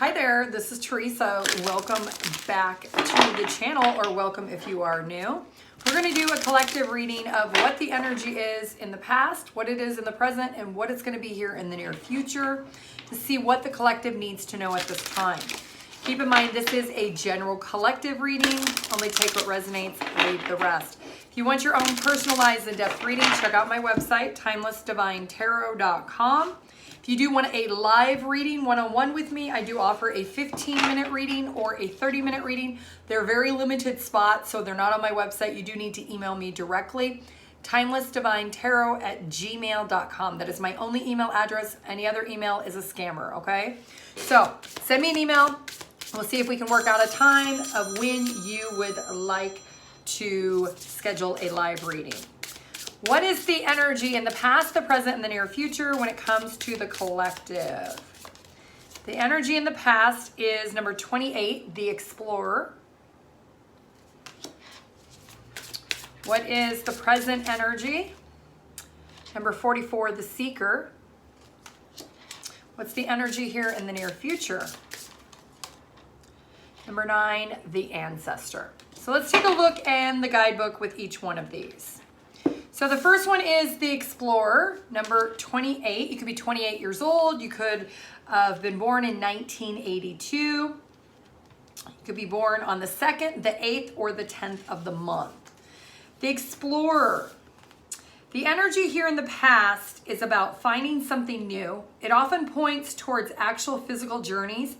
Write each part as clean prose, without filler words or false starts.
Hi there, this is Theresa. Welcome back to the channel, or welcome if you are new. We're going to do a collective reading of what the energy is in the past, what it is in the present, and what it's going to be here in the near future to see what the collective needs to know at this time. Keep in mind, this is a general collective reading. Only take what resonates, leave the rest. If you want your own personalized in-depth reading, check out my website, TimelessDivineTarot.com. If you do want a live reading one-on-one with me, I do offer a 15-minute reading or a 30-minute reading. They're very limited spots, so they're not on my website. You do need to email me directly, TimelessDivineTarot@gmail.com. That is my only email address. Any other email is a scammer, okay? So send me an email. We'll see if we can work out a time of when you would like to schedule a live reading. What is the energy in the past, the present, and the near future when it comes to the collective? The energy in the past is number 28, the Explorer. What is the present energy? Number 44, the Seeker. What's the energy here in the near future? Number 9, the Ancestor. So let's take a look in the guidebook with each one of these. So the first one is the Explorer, number 28. You could be 28 years old. You could have been born in 1982. You could be born on the 2nd, the 8th, or the 10th of the month. The Explorer. The energy here in the past is about finding something new. It often points towards actual physical journeys,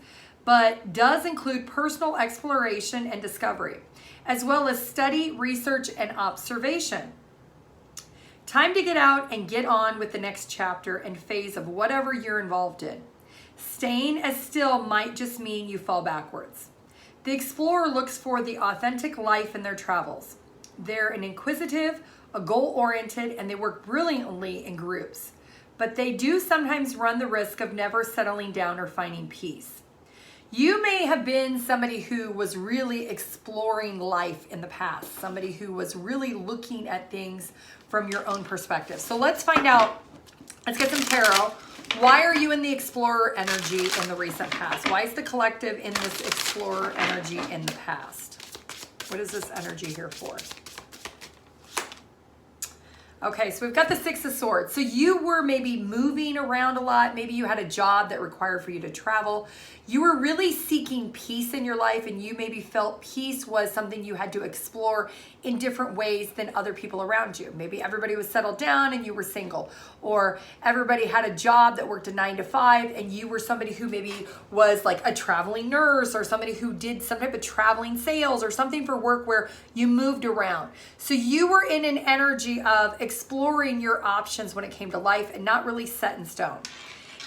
but does include personal exploration and discovery, as well as study, research, and observation. Time to get out and get on with the next chapter and phase of whatever you're involved in. Staying as still might just mean you fall backwards. The Explorer looks for the authentic life in their travels. They're an inquisitive, a goal-oriented, and they work brilliantly in groups. But they do sometimes run the risk of never settling down or finding peace. You may have been somebody who was really exploring life in the past, somebody who was really looking at things from your own perspective. So let's find out, let's get some tarot. Why are you in the Explorer energy in the recent past? Why is the collective in this Explorer energy in the past? What is this energy here for? Okay, so we've got the Six of Swords. So you were maybe moving around a lot. Maybe you had a job that required for you to travel. You were really seeking peace in your life, and you maybe felt peace was something you had to explore in different ways than other people around you. Maybe everybody was settled down and you were single, or everybody had a job that worked a 9 to 5 and you were somebody who maybe was like a traveling nurse, or somebody who did some type of traveling sales or something for work where you moved around. So you were in an energy of exploring your options when it came to life and not really set in stone.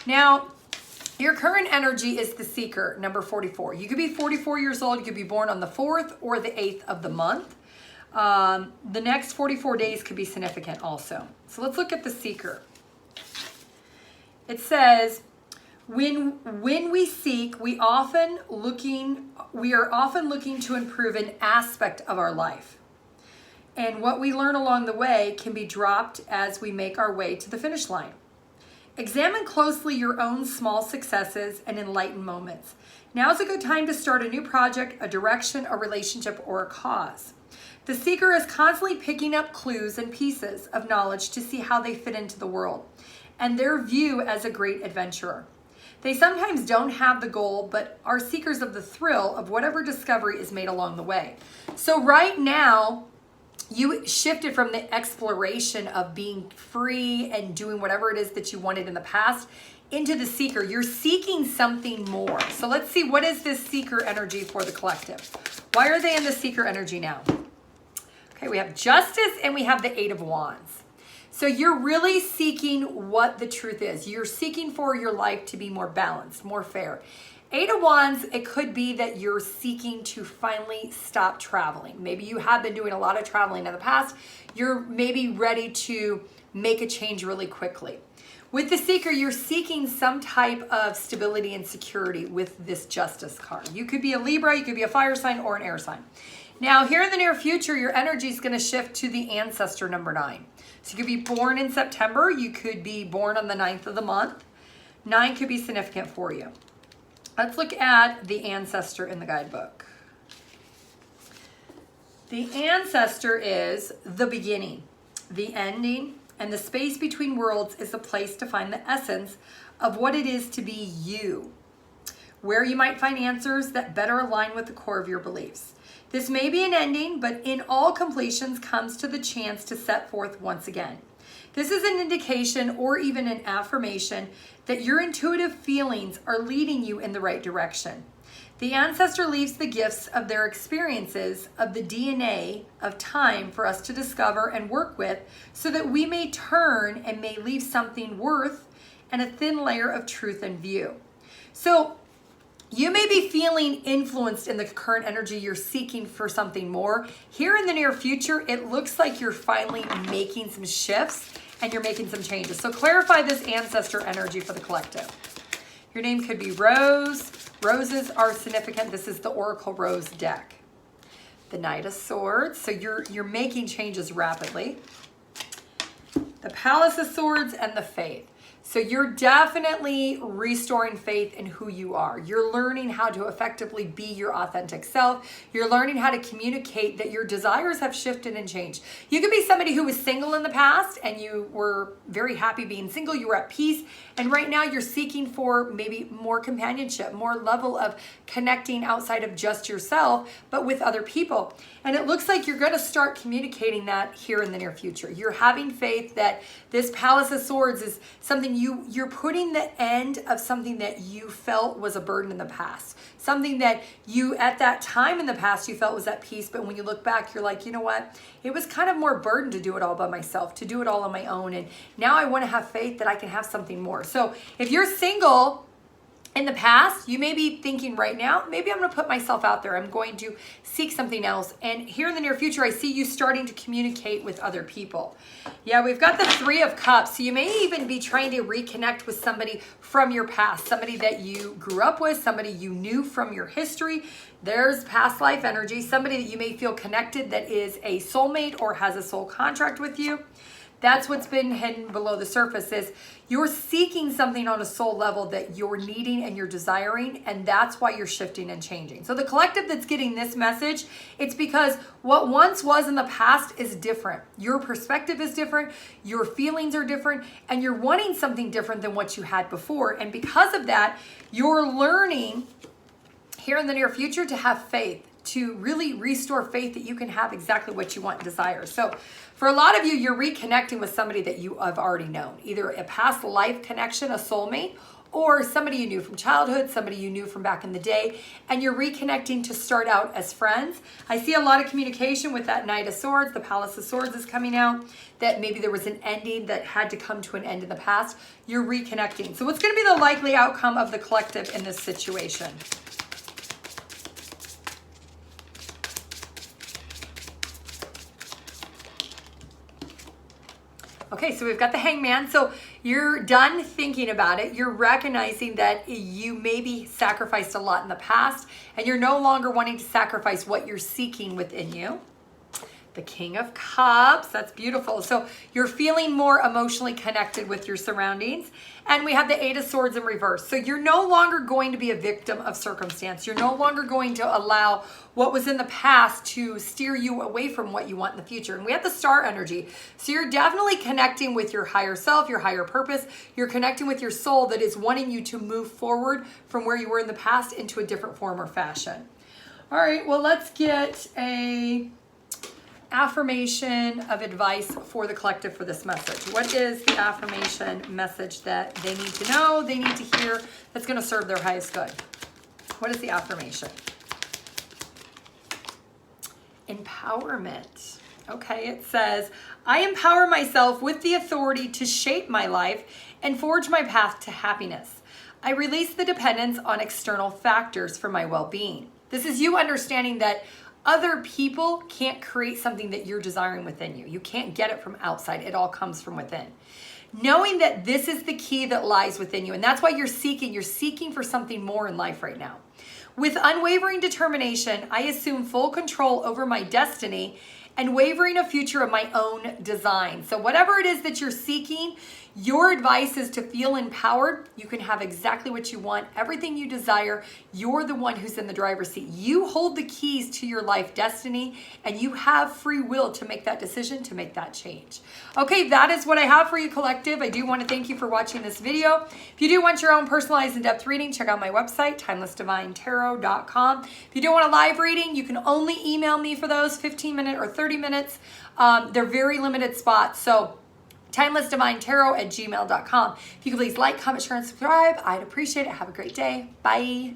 Now, your current energy is the Seeker, number 44. You could be 44 years old. You could be born on the 4th or the 8th of the month. The next 44 days could be significant also. So let's look at the Seeker. It says, when we seek, we are often looking to improve an aspect of our life. And what we learn along the way can be dropped as we make our way to the finish line. Examine closely your own small successes and enlightened moments. Now is a good time to start a new project, a direction, a relationship, or a cause. The Seeker is constantly picking up clues and pieces of knowledge to see how they fit into the world and their view as a great adventurer. They sometimes don't have the goal, but are seekers of the thrill of whatever discovery is made along the way. So right now, you shifted from the exploration of being free and doing whatever it is that you wanted in the past into the Seeker. You're seeking something more. So let's see, what is this Seeker energy for the collective? Why are they in the Seeker energy now? Okay, we have Justice and we have the Eight of Wands. So you're really seeking what the truth is. You're seeking for your life to be more balanced, more fair. Eight of Wands, it could be that you're seeking to finally stop traveling. Maybe you have been doing a lot of traveling in the past. You're maybe ready to make a change really quickly. With the Seeker, you're seeking some type of stability and security with this Justice card. You could be a Libra, you could be a fire sign, or an air sign. Now, here in the near future, your energy is going to shift to the Ancestor, number 9. So you could be born in September. You could be born on the 9th of the month. 9 could be significant for you. Let's look at the ancestor in the guidebook. The ancestor is the beginning, the ending, and the space between worlds is a place to find the essence of what it is to be you, where you might find answers that better align with the core of your beliefs. This may be an ending, but in all completions comes to the chance to set forth once again. This is an indication or even an affirmation that your intuitive feelings are leading you in the right direction. The ancestor leaves the gifts of their experiences of the DNA of time for us to discover and work with so that we may turn and may leave something worth and a thin layer of truth in view. So you may be feeling influenced in the current energy. You're seeking for something more. Here in the near future, it looks like you're finally making some shifts and you're making some changes. So clarify this ancestor energy for the collective. Your name could be Rose. Roses are significant. This is the Oracle Rose deck. The Knight of Swords. So you're making changes rapidly. The Palace of Swords and the Faith. So you're definitely restoring faith in who you are. You're learning how to effectively be your authentic self. You're learning how to communicate that your desires have shifted and changed. You could be somebody who was single in the past and you were very happy being single. You were at peace. And right now you're seeking for maybe more companionship, more level of connecting outside of just yourself, but with other people. And it looks like you're going to start communicating that here in the near future. You're having faith that this Palace of Swords is something you're putting the end of something that you felt was a burden in the past. Something that you, at that time in the past, you felt was at peace. But when you look back, you're like, you know what? It was kind of more burden to do it all by myself, to do it all on my own. And now I want to have faith that I can have something more. So if you're single in the past, you may be thinking right now, maybe I'm going to put myself out there. I'm going to seek something else. And here in the near future, I see you starting to communicate with other people. Yeah, we've got the Three of Cups. So you may even be trying to reconnect with somebody from your past, somebody that you grew up with, somebody you knew from your history. There's past life energy, somebody that you may feel connected that is a soulmate or has a soul contract with you. That's what's been hidden below the surface is you're seeking something on a soul level that you're needing and you're desiring, and that's why you're shifting and changing. So the collective that's getting this message, it's because what once was in the past is different. Your perspective is different, your feelings are different, and you're wanting something different than what you had before. And because of that, you're learning here in the near future to have faith, to really restore faith that you can have exactly what you want and desire. So for a lot of you, you're reconnecting with somebody that you have already known, either a past life connection, a soulmate, or somebody you knew from childhood, somebody you knew from back in the day, and you're reconnecting to start out as friends. I see a lot of communication with that Knight of Swords. The Palace of Swords is coming out, that maybe there was an ending that had to come to an end in the past. You're reconnecting. So what's going to be the likely outcome of the collective in this situation? Okay, so we've got the Hangman. So you're done thinking about it. You're recognizing that you maybe sacrificed a lot in the past, and you're no longer wanting to sacrifice what you're seeking within you. The King of Cups, that's beautiful. So you're feeling more emotionally connected with your surroundings. And we have the Eight of Swords in reverse. So you're no longer going to be a victim of circumstance. You're no longer going to allow what was in the past to steer you away from what you want in the future. And we have the Star energy. So you're definitely connecting with your higher self, your higher purpose. You're connecting with your soul that is wanting you to move forward from where you were in the past into a different form or fashion. All right, well, let's get a affirmation of advice for the collective for this message. What is the affirmation message that they need to know, they need to hear, that's going to serve their highest good? What is the affirmation? Empowerment. Okay, it says, I empower myself with the authority to shape my life and forge my path to happiness. I release the dependence on external factors for my well-being. This is you understanding that other people can't create something that you're desiring within you. You can't get it from outside. It all comes from within. Knowing that this is the key that lies within you. And that's why you're seeking for something more in life right now. With unwavering determination, I assume full control over my destiny and wavering a future of my own design. So whatever it is that you're seeking, Your advice is to feel empowered. You can have exactly what you want, everything you desire. You're the one who's in the driver's seat. You hold the keys to your life destiny, and you have free will to make that decision, to make that change. Okay, that is what I have for you, collective. I do want to thank you for watching this video. If you do want your own personalized in-depth reading, check out my website, TimelessDivineTarot.com. If you do want a live reading, you can only email me for those, 15-minute or 30 minutes. They're very limited spots, so TimelessDivineTarot@gmail.com. If you could please like, comment, share, and subscribe, I'd appreciate it. Have a great day. Bye.